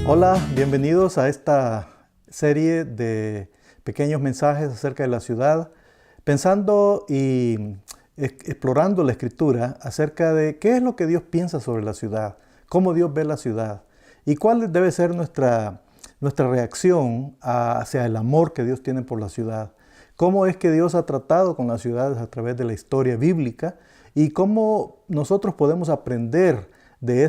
Hola, bienvenidos a esta serie de pequeños mensajes acerca de la ciudad, pensando y explorando la Escritura acerca de qué es lo que Dios piensa sobre la ciudad, cómo Dios ve la ciudad y cuál debe ser nuestra reacción hacia el amor que Dios tiene por la ciudad. Cómo es que Dios ha tratado con las ciudades a través de la historia bíblica y cómo nosotros podemos aprender de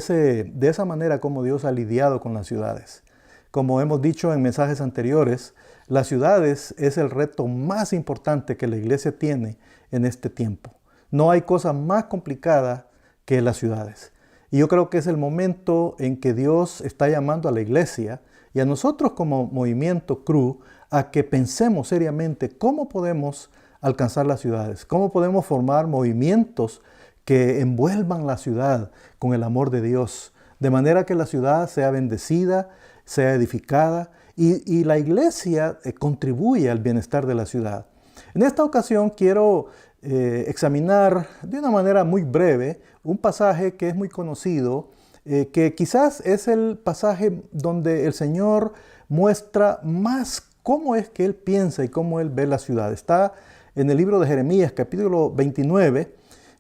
esa manera como Dios ha lidiado con las ciudades. Como hemos dicho en mensajes anteriores, las ciudades es el reto más importante que la iglesia tiene en este tiempo. No hay cosa más complicada que las ciudades. Y yo creo que es el momento en que Dios está llamando a la iglesia y a nosotros como movimiento CRU a que pensemos seriamente cómo podemos alcanzar las ciudades, cómo podemos formar movimientos que envuelvan la ciudad con el amor de Dios, de manera que la ciudad sea bendecida, sea edificada y la iglesia contribuye al bienestar de la ciudad. En esta ocasión quiero examinar de una manera muy breve un pasaje que es muy conocido, que quizás es el pasaje donde el Señor muestra más cómo es que Él piensa y cómo Él ve la ciudad. Está en el libro de Jeremías, capítulo 29,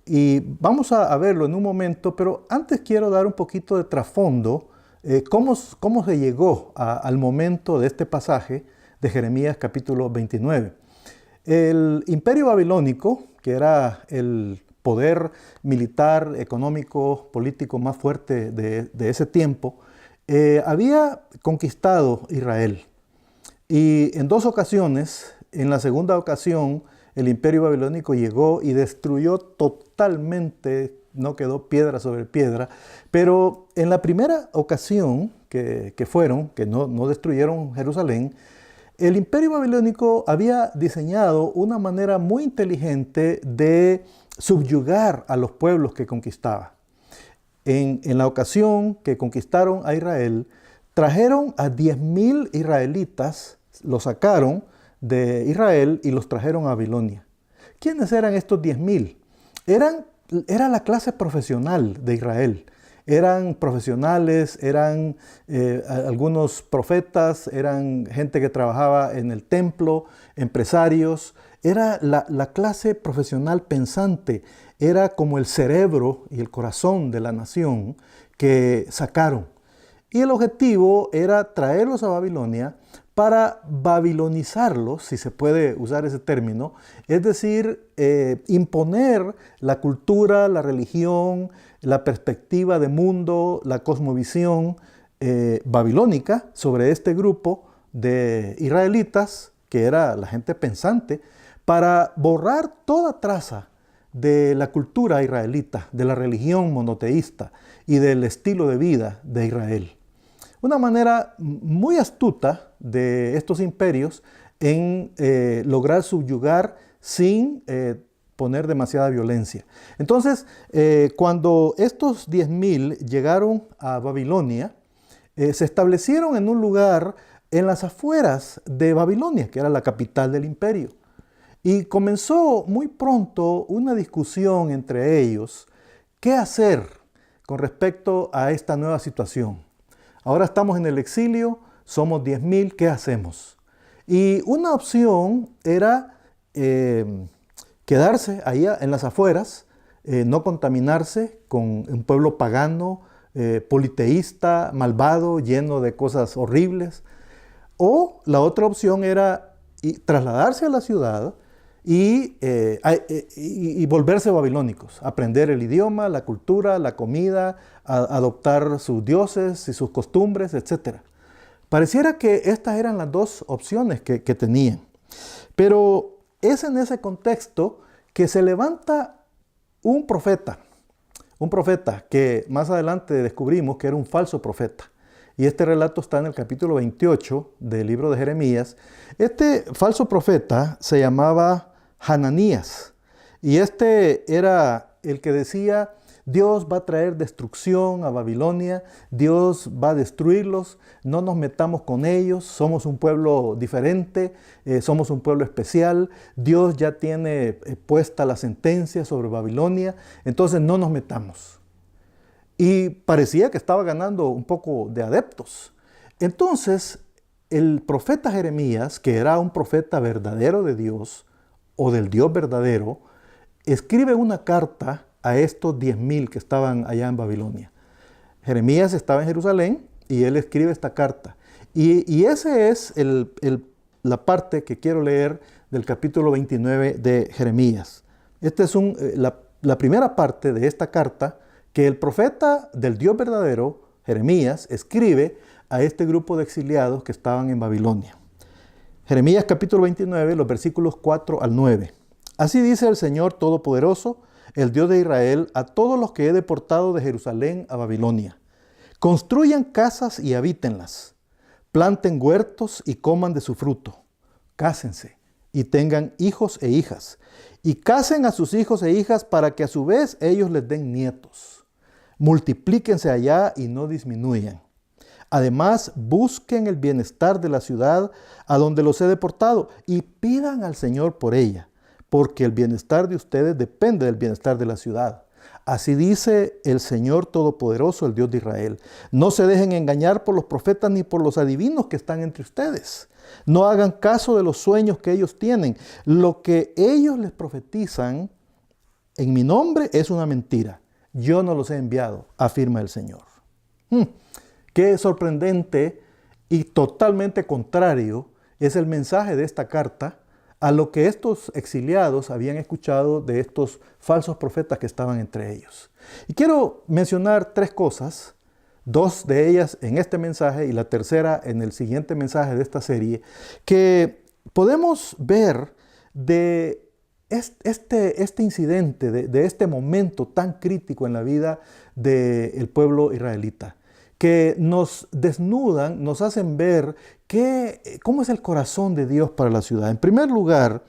y vamos a verlo en un momento, pero antes quiero dar un poquito de trasfondo, cómo se llegó al momento de este pasaje de Jeremías capítulo 29. El imperio babilónico, que era el poder militar, económico, político más fuerte de ese tiempo, había conquistado Israel. Y en dos ocasiones, en la segunda ocasión, el imperio babilónico llegó y destruyó totalmente, no quedó piedra sobre piedra, pero en la primera ocasión que no destruyeron Jerusalén, el imperio babilónico había diseñado una manera muy inteligente de subyugar a los pueblos que conquistaba. En la ocasión que conquistaron a Israel, trajeron a 10,000 israelitas, los sacaron de Israel y los trajeron a Babilonia. ¿Quiénes eran estos 10,000? Era la clase profesional de Israel. Eran profesionales, eran algunos profetas, eran gente que trabajaba en el templo, empresarios. Era la clase profesional pensante. Era como el cerebro y el corazón de la nación que sacaron. Y el objetivo era traerlos a Babilonia para babilonizarlos, si se puede usar ese término, es decir, imponer la cultura, la religión, la perspectiva de mundo, la cosmovisión babilónica sobre este grupo de israelitas, que era la gente pensante, para borrar toda traza de la cultura israelita, de la religión monoteísta y del estilo de vida de Israel. Una manera muy astuta de estos imperios en lograr subyugar sin poner demasiada violencia. Entonces, cuando estos 10,000 llegaron a Babilonia, se establecieron en un lugar en las afueras de Babilonia, que era la capital del imperio. Y comenzó muy pronto una discusión entre ellos, ¿qué hacer con respecto a esta nueva situación? Ahora estamos en el exilio, somos 10,000, ¿qué hacemos? Y una opción era quedarse allá en las afueras, no contaminarse con un pueblo pagano, politeísta, malvado, lleno de cosas horribles. O la otra opción era trasladarse a la ciudad y volverse babilónicos, aprender el idioma, la cultura, la comida, adoptar sus dioses y sus costumbres, etc. Pareciera que estas eran las dos opciones que tenían. Pero es en ese contexto que se levanta un profeta que más adelante descubrimos que era un falso profeta. Y este relato está en el capítulo 28 del libro de Jeremías. Este falso profeta se llamaba Hananías. Y este era el que decía, Dios va a traer destrucción a Babilonia, Dios va a destruirlos, no nos metamos con ellos, somos un pueblo diferente, somos un pueblo especial, Dios ya tiene puesta la sentencia sobre Babilonia, entonces no nos metamos. Y parecía que estaba ganando un poco de adeptos. Entonces, el profeta Jeremías, que era un profeta verdadero de Dios, o del Dios verdadero, escribe una carta a estos 10,000 que estaban allá en Babilonia. Jeremías estaba en Jerusalén y él escribe esta carta. Y esa es la parte que quiero leer del capítulo 29 de Jeremías. Esta es la primera parte de esta carta que el profeta del Dios verdadero, Jeremías, escribe a este grupo de exiliados que estaban en Babilonia. Jeremías capítulo 29, los versículos 4 al 9. Así dice el Señor Todopoderoso, el Dios de Israel, a todos los que he deportado de Jerusalén a Babilonia. Construyan casas y habítenlas. Planten huertos y coman de su fruto. Cásense y tengan hijos e hijas. Y casen a sus hijos e hijas para que a su vez ellos les den nietos. Multiplíquense allá y no disminuyan. Además, busquen el bienestar de la ciudad a donde los he deportado y pidan al Señor por ella, porque el bienestar de ustedes depende del bienestar de la ciudad. Así dice el Señor Todopoderoso, el Dios de Israel. No se dejen engañar por los profetas ni por los adivinos que están entre ustedes. No hagan caso de los sueños que ellos tienen. Lo que ellos les profetizan en mi nombre es una mentira. Yo no los he enviado, afirma el Señor. Qué sorprendente y totalmente contrario es el mensaje de esta carta a lo que estos exiliados habían escuchado de estos falsos profetas que estaban entre ellos. Y quiero mencionar 3 cosas, 2 de ellas en este mensaje y la tercera en el siguiente mensaje de esta serie, que podemos ver de este incidente, de este momento tan crítico en la vida del pueblo israelita, que nos desnudan, nos hacen ver cómo es el corazón de Dios para la ciudad. En primer lugar,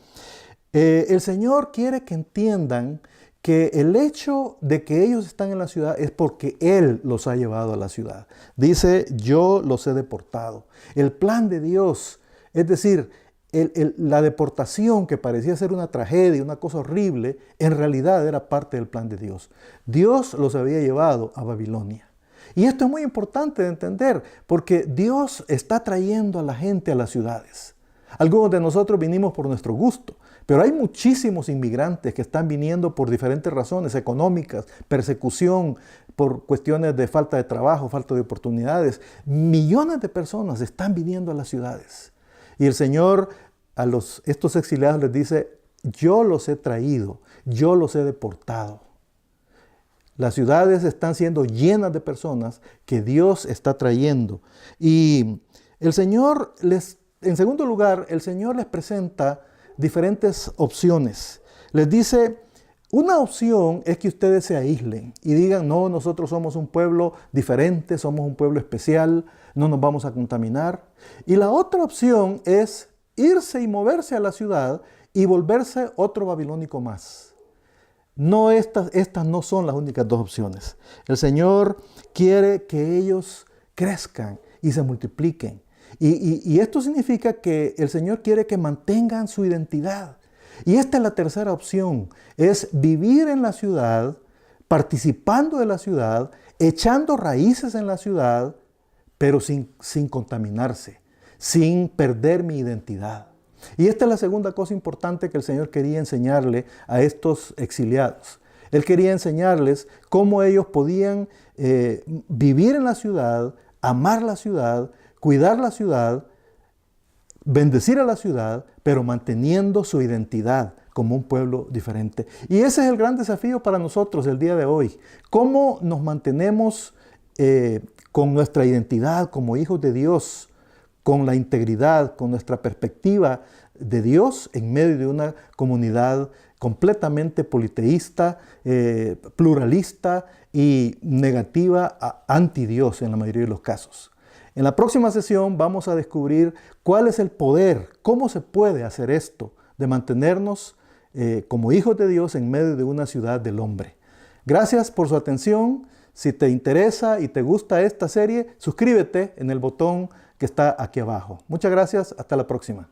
el Señor quiere que entiendan que el hecho de que ellos están en la ciudad es porque Él los ha llevado a la ciudad. Dice, yo los he deportado. El plan de Dios, es decir, la deportación que parecía ser una tragedia, una cosa horrible, en realidad era parte del plan de Dios. Dios los había llevado a Babilonia. Y esto es muy importante de entender, porque Dios está trayendo a la gente a las ciudades. Algunos de nosotros vinimos por nuestro gusto, pero hay muchísimos inmigrantes que están viniendo por diferentes razones económicas, persecución, por cuestiones de falta de trabajo, falta de oportunidades. Millones de personas están viniendo a las ciudades. Y el Señor a estos exiliados les dice, yo los he traído, yo los he deportado. Las ciudades están siendo llenas de personas que Dios está trayendo. Y el Señor en segundo lugar, el Señor les presenta diferentes opciones. Les dice, una opción es que ustedes se aíslen y digan, no, nosotros somos un pueblo diferente, somos un pueblo especial, no nos vamos a contaminar. Y la otra opción es irse y moverse a la ciudad y volverse otro babilónico más. No, estas no son las únicas 2 opciones. El Señor quiere que ellos crezcan y se multipliquen. Y esto significa que el Señor quiere que mantengan su identidad. Y esta es la tercera opción, es vivir en la ciudad, participando de la ciudad, echando raíces en la ciudad, pero sin contaminarse, sin perder mi identidad. Y esta es la segunda cosa importante que el Señor quería enseñarle a estos exiliados. Él quería enseñarles cómo ellos podían vivir en la ciudad, amar la ciudad, cuidar la ciudad, bendecir a la ciudad, pero manteniendo su identidad como un pueblo diferente. Y ese es el gran desafío para nosotros el día de hoy. ¿Cómo nos mantenemos con nuestra identidad como hijos de Dios, con la integridad, con nuestra perspectiva de Dios en medio de una comunidad completamente politeísta, pluralista y negativa anti Dios en la mayoría de los casos? En la próxima sesión vamos a descubrir cuál es el poder, cómo se puede hacer esto, de mantenernos como hijos de Dios en medio de una ciudad del hombre. Gracias por su atención. Si te interesa y te gusta esta serie, suscríbete en el botón que está aquí abajo. Muchas gracias. Hasta la próxima.